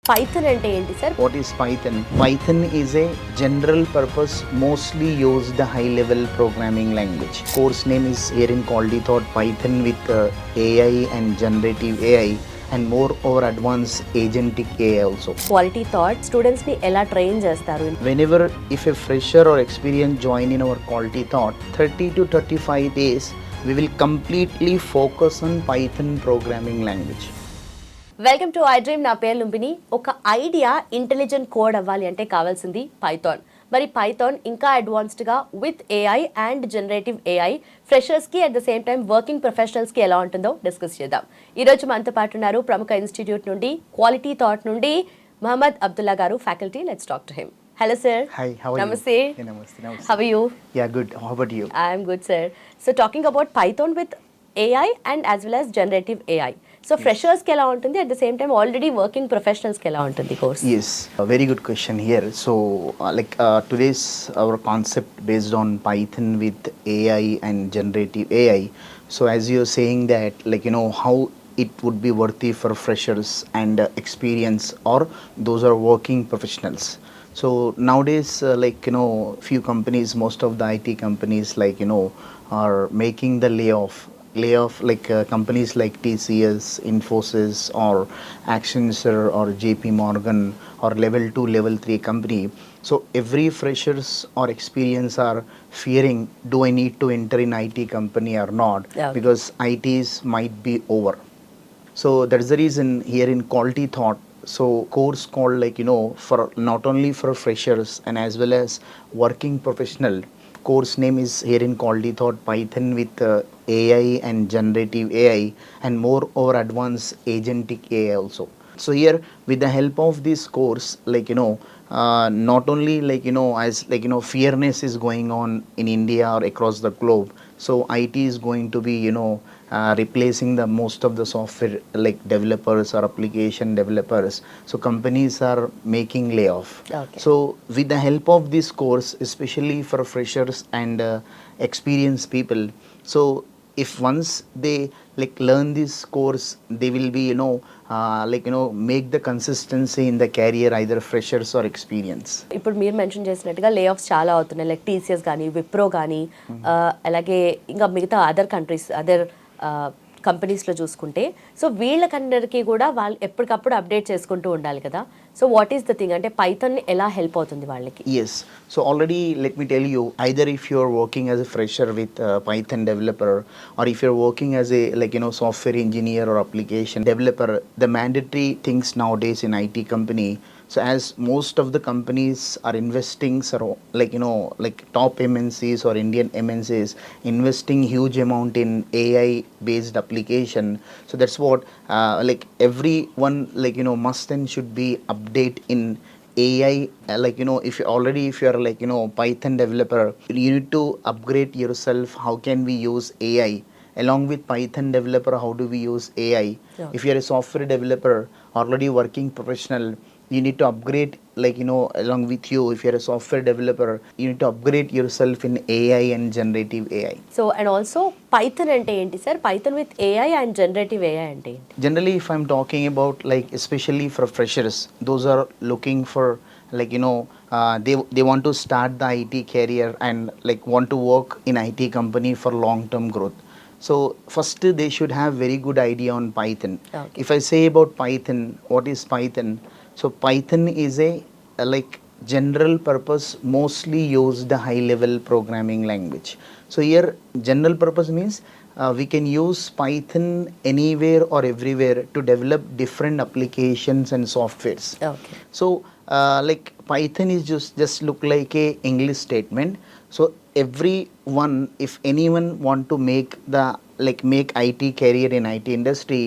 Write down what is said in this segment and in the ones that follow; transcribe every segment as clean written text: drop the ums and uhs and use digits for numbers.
Python అంటే ఏంటి sir? What is Python? Python is a general purpose, mostly used high level programming language. Course name is here in Quality Thought Python with AI and generative AI and more over advanced agentic AI also. Quality thought students ని ఎలా train చేస్తారు? Whenever if a fresher or experienced join in our Quality Thought, 30 to 35 days we will completely focus on Python programming language. Welcome to iDream. నా పేరు లుంబిని. ఒక idea intelligent code అవ్వాలి అంటే కావాల్సింది Python. మరి పైథాన్ ఇంకా అడ్వాన్స్డ్గా with AI and generative AI ఫ్రెషర్స్కి at the same time working ప్రొఫెషనల్స్కి ఎలా ఉంటుందో డిస్కస్ చేద్దాం. ఈరోజు మనతో పాటు ఉన్నారు ప్రముఖ ఇన్స్టిట్యూట్ నుండి క్వాలిటీ థాట్ నుండి మహమ్మద్ అబ్దుల్లా గారు, faculty. Let's talk to him. Hello sir. Hi, how are Namaste. you? Hey, namaste. How are you? Yeah, good. How about you? I am good, sir. So talking about Python with AI and as well as generative AI. So freshers ki ela untundi, at the same time already working professionals ki ela untundi course? Yes, a very good question here. So today's our concept based on Python with AI and generative AI. So as you're saying that, how it would be worthy for freshers and experience or those are working professionals. So nowadays, few companies, most of the IT companies, are making the layoff companies like TCS, Infosys, or Accenture, or JP Morgan, or level 2, level 3 company. So every freshers or experience are fearing, do I need to enter in IT company or not? Yeah. Because ITs might be over. So that's the reason here in Quality Thought, so course called for not only for freshers and as well as working professional. Course name is here in Quality Thought Python with AI and generative AI and more over advanced agentic AI also. So here with the help of this course, not only as fairness is going on in India or across the globe. So IT is going to be replacing the most of the software developers or application developers. So companies are making layoff. Okay. So with the help of this course, especially for freshers and experienced people, so if once they learn this course, they will be make the consistency in the career, either freshers or experience. ఇప్పుడు మీరు mention చేసినట్టుగా లే offs చాలా అవుతున్నాయి, like TCS కానీ విప్రో కానీ అలాగే ఇంకా మిగతా అదర్ కంట్రీస్ అదర్ కంపెనీస్లో చూసుకుంటే. సో వీళ్ళకందరికీ కూడా వాళ్ళు ఎప్పటికప్పుడు అప్డేట్ చేసుకుంటూ ఉండాలి కదా. So what is the thing అంటే పైథాన్ ఎలా హెల్ప్ అవుతుంది వాళ్ళకి? Yes. So already let me tell you, either if you're working as a fresher with Python developer, or if you're working as a software engineer or application developer, the mandatory things nowadays in IT company. So as most of the companies are investing, top MNCs or Indian MNCs investing huge amount in AI based application. So that's what everyone must and should be update in AI. If you are Python developer, you need to upgrade yourself. How can we use AI? Along with Python developer, how do we use AI? Yeah. If you are a software developer, already working professional, you need to upgrade along with you. If you're a software developer, you need to upgrade yourself in AI and generative AI. So and also Python అంటే ఏంటి sir? Python with AI and generative AI అంటే ఏంటి? Generally, if I'm talking about especially for freshers, those are looking for they want to start the IT career and want to work in IT company for long term growth. So first they should have very good idea on Python. Okay. If I say about Python, what is Python? So Python is a general purpose, mostly used high level programming language. So here general purpose means we can use Python anywhere or everywhere to develop different applications and softwares. Okay. So Python is just look like a English statement. So everyone, if anyone want to make the make IT career in IT industry,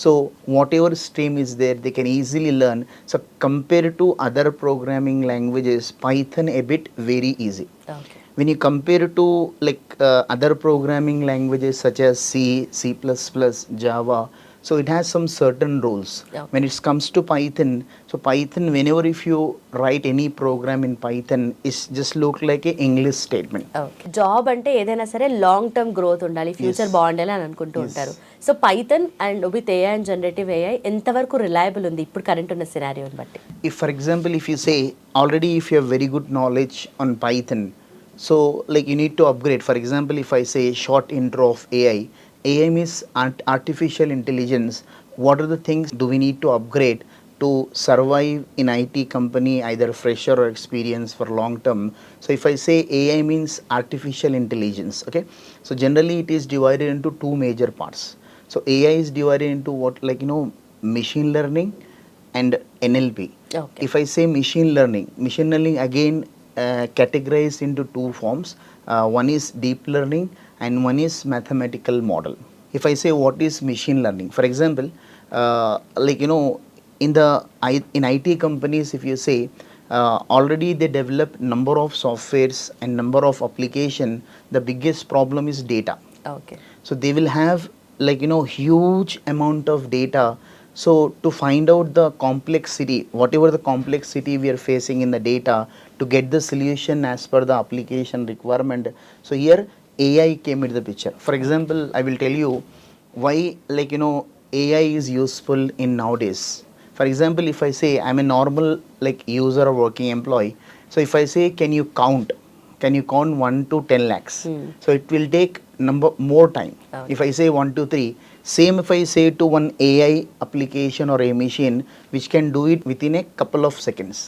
so whatever stream is there, they can easily learn. So compared to other programming languages, Python a bit very easy. Okay. When you compare to other programming languages such as C, C++, Java, So it has some certain rules. Okay. When it comes to Python, so Python, whenever if you write any program in Python, it's just look like a English statement. Okay. Job అంటే ఏదైనా సరే long term growth ఉండాలి, future Yes. బాగుండాలి అని అనుకుంటూ Yes. ఉంటారు. So Python and with AI and generative AI ఎంతవరకు reliable ఉంది ఇప్పుడు కరెంట్ ఉన్న సినారియోని బట్టి? If for example, if you say already if you have very good knowledge on Python, so like you need to upgrade. For example, if I say short intro of AI means artificial intelligence. What are the things do we need to upgrade to survive in IT company, either fresher or experience for long term? So if I say AI means artificial intelligence, okay, so generally it is divided into two major parts. So AI is divided into what, like, you know, machine learning and NLP. Okay. If I say machine learning again categorized into two forms. One is deep learning and one is mathematical model. If I say what is machine learning, for example, like, you know, in IT companies, if you say already they develop number of softwares and number of application, the biggest problem is data. Okay. So they will have, like, you know, huge amount of data. So to find out the complexity, whatever the complexity we are facing in the data, to get the solution as per the application requirement, so here AI came into the picture. For example, I will tell you why, like, you know, AI is useful in nowadays. For example, if I say I'm a normal, like, user or working employee, so if I say can you count 1 to 10 lakhs, so it will take more time. Okay. If I say 1 to 3, same if I say to one AI application or a machine which can do it within a couple of seconds.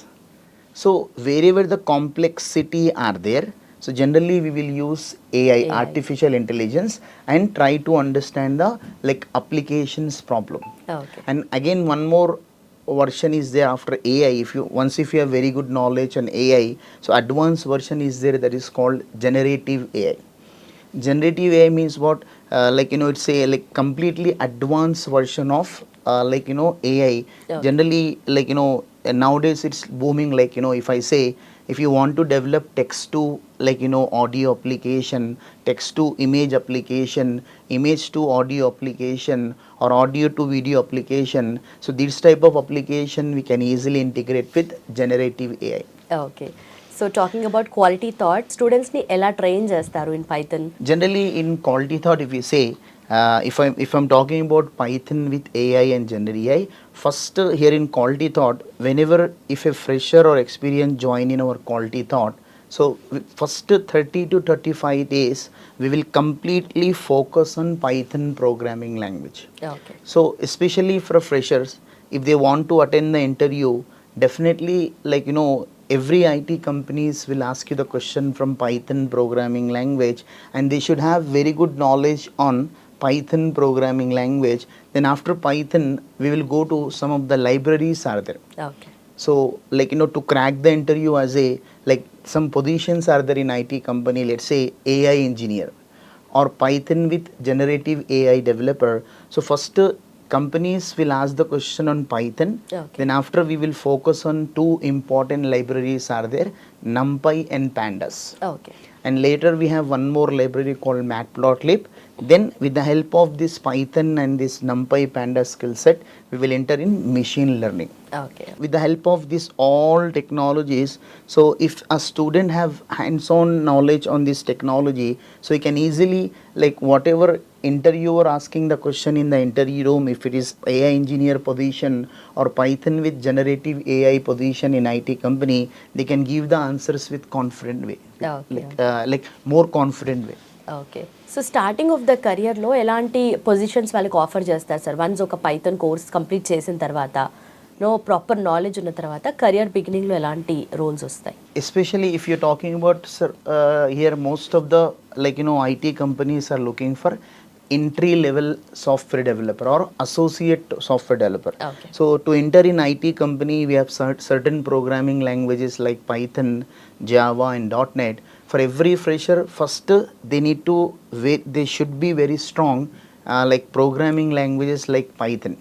So wherever the complexity are there, so generally we will use AI, artificial intelligence, and try to understand the, like, applications problem. Okay. And again one more version is there after AI. If you have very good knowledge on AI, so advanced version is there, that is called generative AI. Generative AI means what? Like, you know, it's a, like, completely advanced version of like, you know, AI. Okay. Generally, like, you know, nowadays it's booming. Like, you know, if I say, if you want to develop text to, like, you know, audio application, text to image application, image to audio application, or audio to video application, so this type of application we can easily integrate with generative AI. Okay. So talking about quality thought, స్టూడెంట్స్ని ఎలా train చేస్తారు in Python? Generally in quality thought, if you say if I'm talking about Python with AI and generative AI, first here in quality thought, whenever if a fresher or experienced join in our quality thought, so first 30 to 35 days we will completely focus on Python programming language. Okay. So especially for freshers, if they want to attend the interview, definitely, like, you know, every IT companies will ask you the question from Python programming language, and they should have very good knowledge on Python programming language. Then after Python, we will go to some of the libraries are there. Okay. So, like, you know, to crack the interview as a, like, some positions are there in IT company, let's say AI engineer or Python with generative AI developer. So first companies will ask the question on Python. Okay. Then after we will focus on two important libraries are there, NumPy and Pandas. Okay. And later we have one more library called Matplotlib. Then with the help of this Python and this NumPy Pandas skill set, we will enter in machine learning. Okay. With the help of this all technologies, so if a student have hands-on knowledge on this technology, so he can easily, like, whatever interviewer asking the question in the interview room, if it is AI engineer position or Python with generative AI position in IT company, they can give the answers with confident way. Okay. Like more confident way. Okay. So starting of the కెరియర్లో ఎలాంటి positions వాళ్ళకి offer చేస్తారు sir? Once ఒక Python course complete చేసిన తర్వాత, proper knowledge ఉన్న తర్వాత career బిగినింగ్లో ఎలాంటి రోల్స్ వస్తాయి? Especially if you're talking about, sir, here most of the, like, you know, IT companies are looking for entry level software developer or associate software developer. Okay. So to enter in IT company, we have certain programming languages like Python, Java and .NET. For every fresher, first they need to they should be very strong, like programming languages like Python.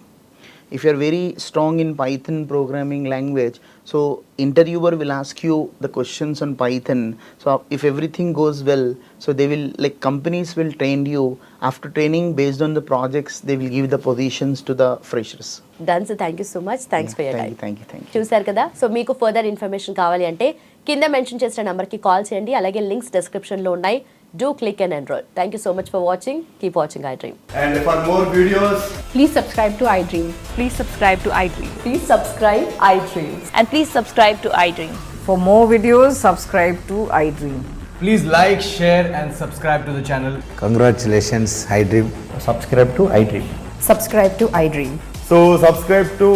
if you're very strong in Python programming language, so interviewer will ask you the questions on Python. So if everything goes well, so they will, like, companies will train you. After training, based on the projects, they will give the positions to the freshers. Done sir, thank you so much, thanks for your time. Thank you. చూసారు కదా, so మీకు further information కావాలి అంటే కింద mention చేసిన నెంబర్కి call చేయండి. అలాగే లింక్స్ డిస్క్రిప్షన్లో ఉన్నాయి. Do click and enroll. Thank you so much for watching. Keep watching iDream. And for more videos, Please subscribe to iDream. Please subscribe to iDream. Please subscribe iDream. And please subscribe to iDream. For more videos, subscribe to iDream. please like, share, and subscribe to the channel. Congratulations, iDream. Subscribe to iDream. Subscribe to iDream. So subscribe to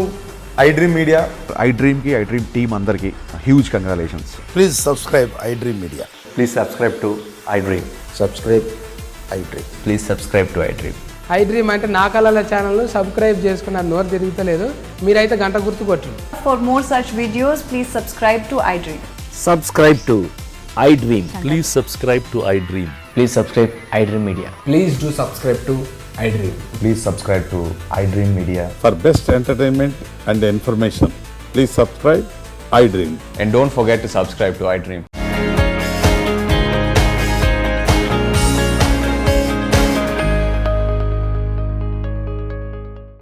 iDream Media. iDream ki iDream team अंदर की huge congratulations. Please subscribe iDream Media. Please subscribe to iDream. Subscribe iDream. Please subscribe to iDream. iDream అంటే నా కళల ఛానల్ను subscribe చేసుకున్న నోరు తిరుగుతలేదు, మీరైతే గంట గుర్తు కొట్టండి. For more such videos, please subscribe to iDream. Subscribe to iDream. Please subscribe to iDream. Please subscribe iDream Media. Please do subscribe to iDream. Please subscribe to iDream Media. For best entertainment and information, please subscribe iDream. And don't forget to subscribe to iDream.